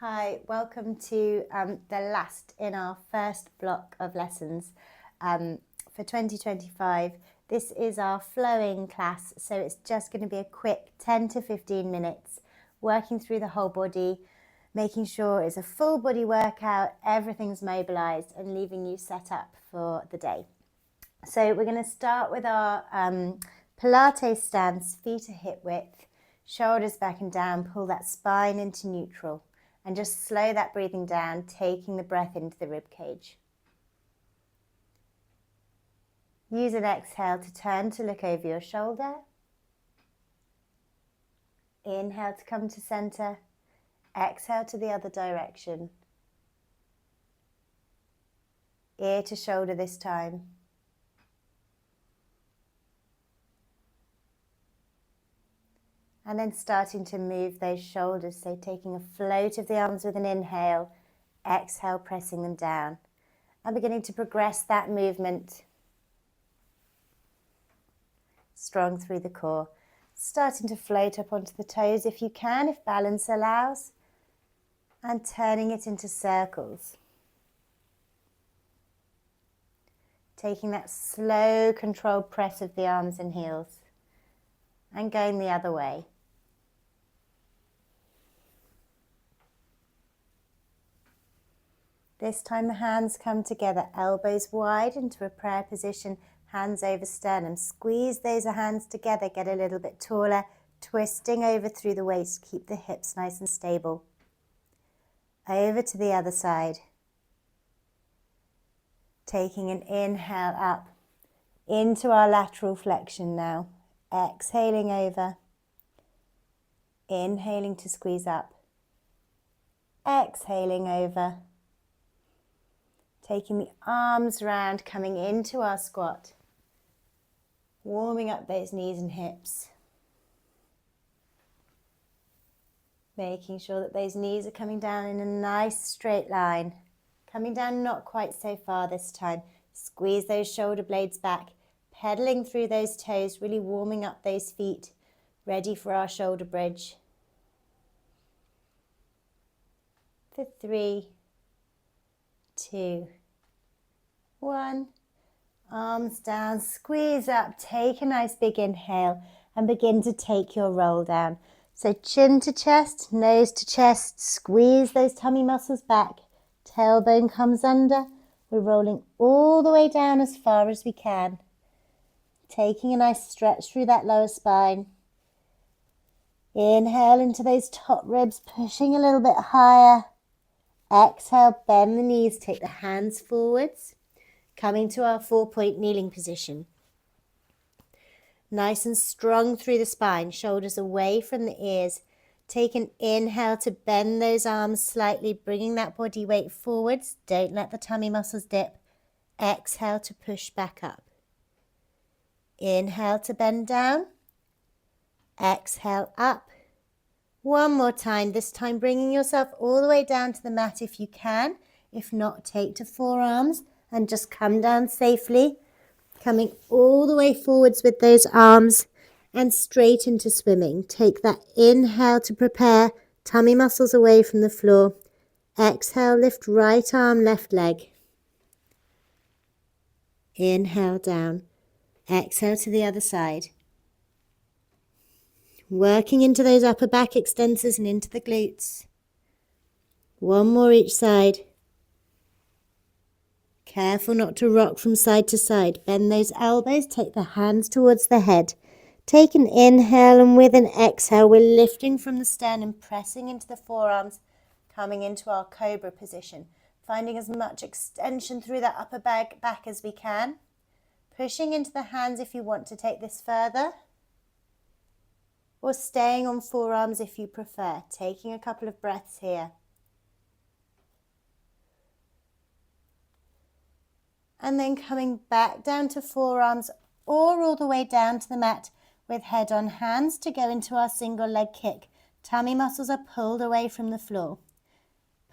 Hi, welcome to the last in our first block of lessons for 2025. This is our flowing class, so it's just going to be a quick 10 to 15 minutes working through the whole body, making sure it's a full body workout, everything's mobilized and leaving you set up for the day. So we're going to start with our Pilates stance, feet at hip width, shoulders back and down, pull that spine into neutral. And just slow that breathing down, taking the breath into the rib cage. Use an exhale to turn to look over your shoulder. Inhale to come to center. Exhale to the other direction. Ear to shoulder this time. And then starting to move those shoulders, so taking a float of the arms with an inhale, exhale, pressing them down. And beginning to progress that movement. Strong through the core. Starting to float up onto the toes if you can, if balance allows. And turning it into circles. Taking that slow, controlled press of the arms and heels. And going the other way. This time the hands come together, elbows wide into a prayer position, hands over sternum. Squeeze those hands together, get a little bit taller, twisting over through the waist, keep the hips nice and stable. Over to the other side. Taking an inhale up into our lateral flexion now. Exhaling over. Inhaling to squeeze up. Exhaling over. Taking the arms round, coming into our squat. Warming up those knees and hips. Making sure that those knees are coming down in a nice straight line. Coming down not quite so far this time. Squeeze those shoulder blades back. Pedaling through those toes, really warming up those feet. Ready for our shoulder bridge. For 3, 2, 1. Arms down, squeeze up, take a nice big inhale and begin to take your roll down. So chin to chest, nose to chest, squeeze those tummy muscles back. Tailbone comes under. We're rolling all the way down as far as we can. Taking a nice stretch through that lower spine. Inhale into those top ribs, pushing a little bit higher. Exhale, bend the knees, take the hands forwards, coming to our 4-point kneeling position. Nice and strong through the spine, shoulders away from the ears. Take an inhale to bend those arms slightly, bringing that body weight forwards. Don't let the tummy muscles dip. Exhale to push back up. Inhale to bend down. Exhale up. One more time, this time bringing yourself all the way down to the mat if you can. If not, take to forearms and just come down safely. Coming all the way forwards with those arms and straight into swimming. Take that inhale to prepare, tummy muscles away from the floor. Exhale, lift right arm, left leg. Inhale down. Exhale to the other side. Working into those upper back extensors and into the glutes. One more each side. Careful not to rock from side to side. Bend those elbows, take the hands towards the head. Take an inhale and with an exhale, we're lifting from the sternum, pressing into the forearms, coming into our cobra position. Finding as much extension through that upper back as we can. Pushing into the hands if you want to take this further. Or staying on forearms if you prefer. Taking a couple of breaths here. And then coming back down to forearms or all the way down to the mat with head on hands to go into our single leg kick. Tummy muscles are pulled away from the floor.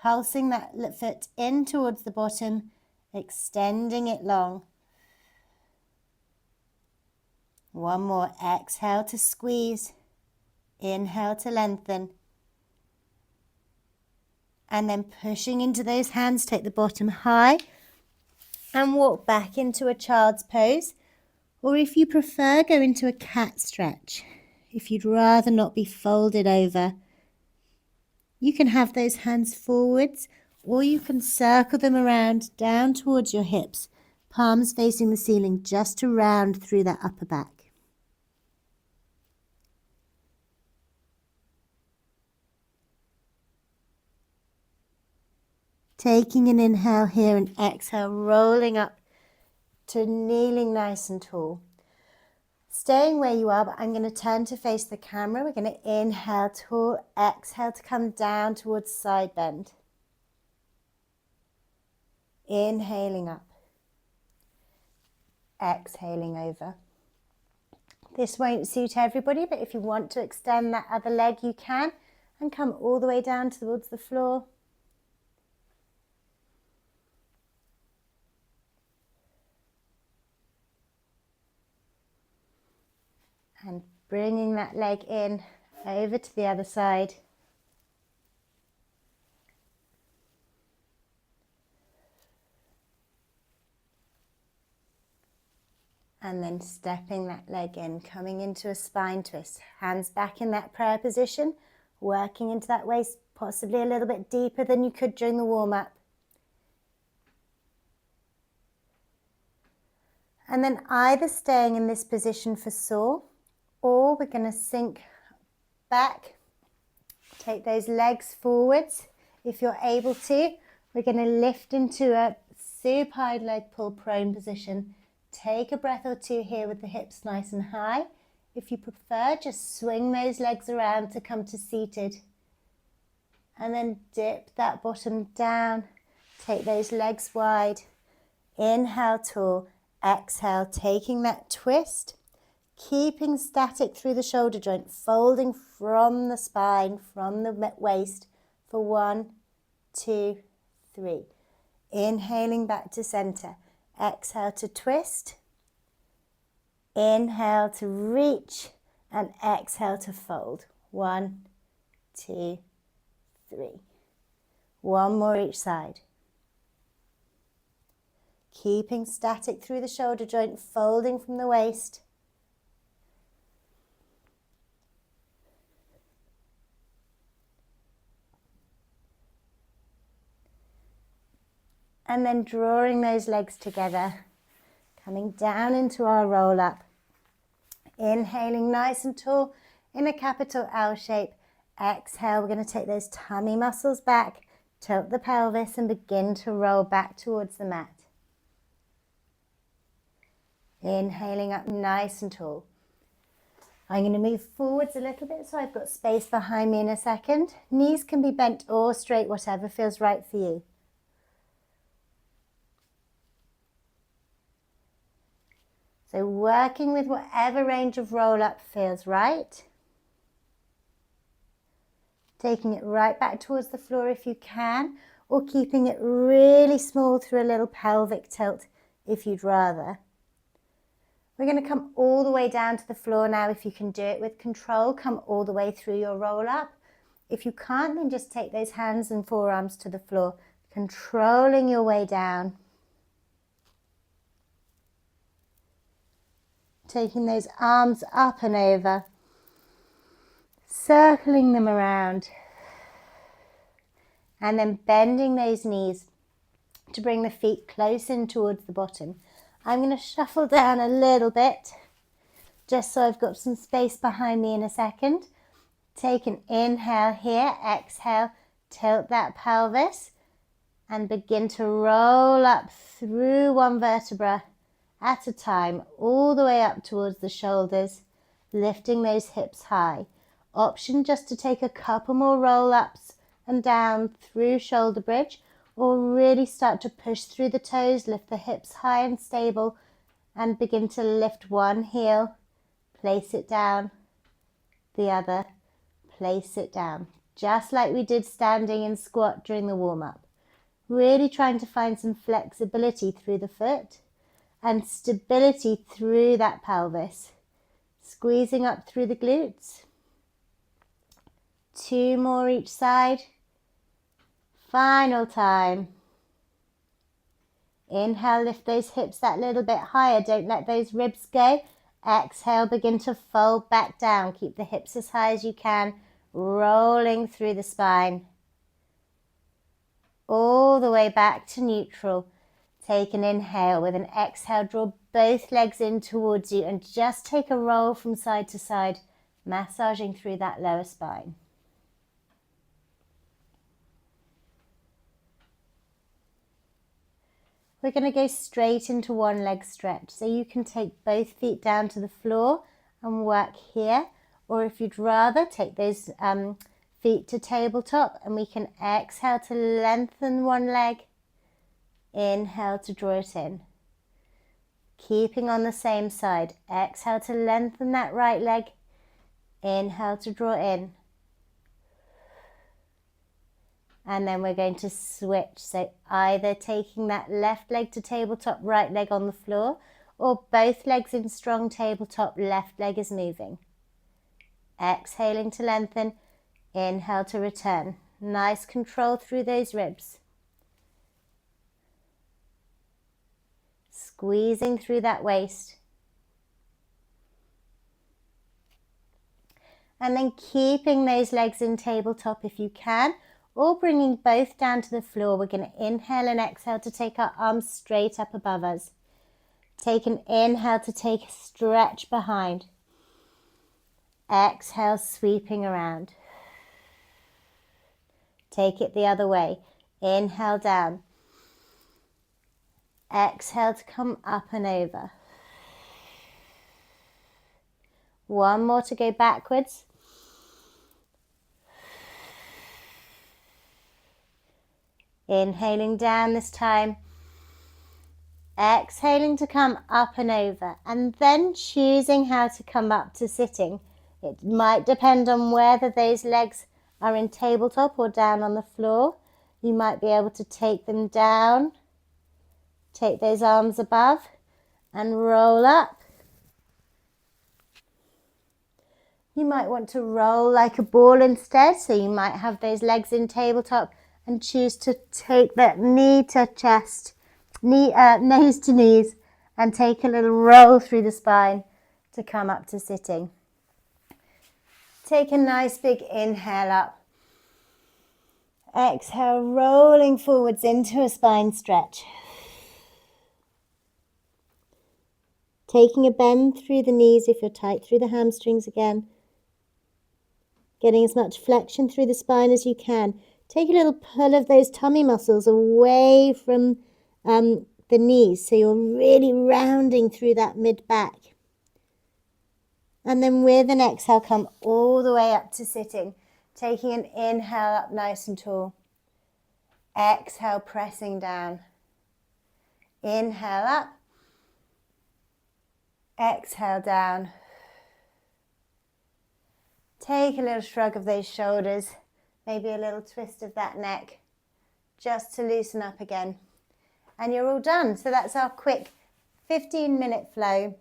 Pulsing that foot in towards the bottom, extending it long. One more. Exhale to squeeze. Inhale to lengthen. And then pushing into those hands, take the bottom high and walk back into a child's pose. Or if you prefer, go into a cat stretch. If you'd rather not be folded over, you can have those hands forwards, or you can circle them around down towards your hips, palms facing the ceiling, just to round through that upper back. Taking an inhale here and exhale, rolling up to kneeling nice and tall. Staying where you are, but I'm going to turn to face the camera. We're going to inhale tall, exhale to come down towards side bend. Inhaling up, exhaling over. This won't suit everybody, but if you want to extend that other leg, you can, and come all the way down towards the floor. And bringing that leg in over to the other side. And then stepping that leg in, coming into a spine twist. Hands back in that prayer position, working into that waist, possibly a little bit deeper than you could during the warm-up. And then either staying in this position for saw, or we're going to sink back, take those legs forwards. If you're able to, we're going to lift into a supine leg pull prone position. Take a breath or two here with the hips nice and high. If you prefer, just swing those legs around to come to seated. And then dip that bottom down. Take those legs wide. Inhale tall. Exhale, taking that twist. Keeping static through the shoulder joint, folding from the spine, from the waist for 1, 2, 3. Inhaling back to center. Exhale to twist. Inhale to reach and exhale to fold. 1, 2, 3. One more each side. Keeping static through the shoulder joint, folding from the waist. And then drawing those legs together, coming down into our roll up. Inhaling nice and tall in a capital L shape. Exhale, we're going to take those tummy muscles back, tilt the pelvis and begin to roll back towards the mat. Inhaling up nice and tall. I'm going to move forwards a little bit so I've got space behind me in a second. Knees can be bent or straight, whatever feels right for you. So working with whatever range of roll-up feels right. Taking it right back towards the floor if you can, or keeping it really small through a little pelvic tilt if you'd rather. We're going to come all the way down to the floor now. If you can do it with control, come all the way through your roll-up. If you can't, then just take those hands and forearms to the floor, controlling your way down. Taking those arms up and over, circling them around, and then bending those knees to bring the feet close in towards the bottom. I'm going to shuffle down a little bit, just so I've got some space behind me in a second. Take an inhale here, exhale, tilt that pelvis, and begin to roll up through one vertebra at a time, all the way up towards the shoulders, lifting those hips high. Option just to take a couple more roll-ups and down through shoulder bridge, or really start to push through the toes, lift the hips high and stable, and begin to lift one heel, place it down, the other, place it down, just like we did standing in squat during the warm-up. Really trying to find some flexibility through the foot and stability through that pelvis. Squeezing up through the glutes. 2 more each side. Final time. Inhale, lift those hips that little bit higher. Don't let those ribs go. Exhale, begin to fold back down. Keep the hips as high as you can, rolling through the spine. All the way back to neutral. Take an inhale. With an exhale, draw both legs in towards you and just take a roll from side to side, massaging through that lower spine. We're going to go straight into one leg stretch. So you can take both feet down to the floor and work here. Or if you'd rather, take those feet to tabletop, and we can exhale to lengthen one leg. Inhale to draw it in. Keeping on the same side. Exhale to lengthen that right leg. Inhale to draw in. And then we're going to switch. So either taking that left leg to tabletop, right leg on the floor, or both legs in strong tabletop, left leg is moving. Exhaling to lengthen. Inhale to return. Nice control through those ribs. Squeezing through that waist. And then keeping those legs in tabletop if you can, or bringing both down to the floor. We're going to inhale and exhale to take our arms straight up above us. Take an inhale to take a stretch behind. Exhale, sweeping around. Take it the other way. Inhale down. Exhale to come up and over. One more to go backwards. Inhaling down this time. Exhaling to come up and over. And then choosing how to come up to sitting. It might depend on whether those legs are in tabletop or down on the floor. You might be able to take them down. Take those arms above and roll up. You might want to roll like a ball instead. So you might have those legs in tabletop and choose to take that knee to chest, nose to knees, and take a little roll through the spine to come up to sitting. Take a nice big inhale up. Exhale, rolling forwards into a spine stretch. Taking a bend through the knees if you're tight through the hamstrings again. Getting as much flexion through the spine as you can. Take a little pull of those tummy muscles away from the knees, so you're really rounding through that mid-back. And then with an exhale, come all the way up to sitting. Taking an inhale up nice and tall. Exhale, pressing down. Inhale up. Exhale down. Take a little shrug of those shoulders. Maybe a little twist of that neck, just to loosen up again. And you're all done. So that's our quick 15-minute flow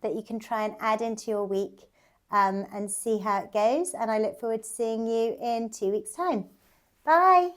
that you can try and add into your week and see how it goes. And I look forward to seeing you in 2 weeks' time. Bye.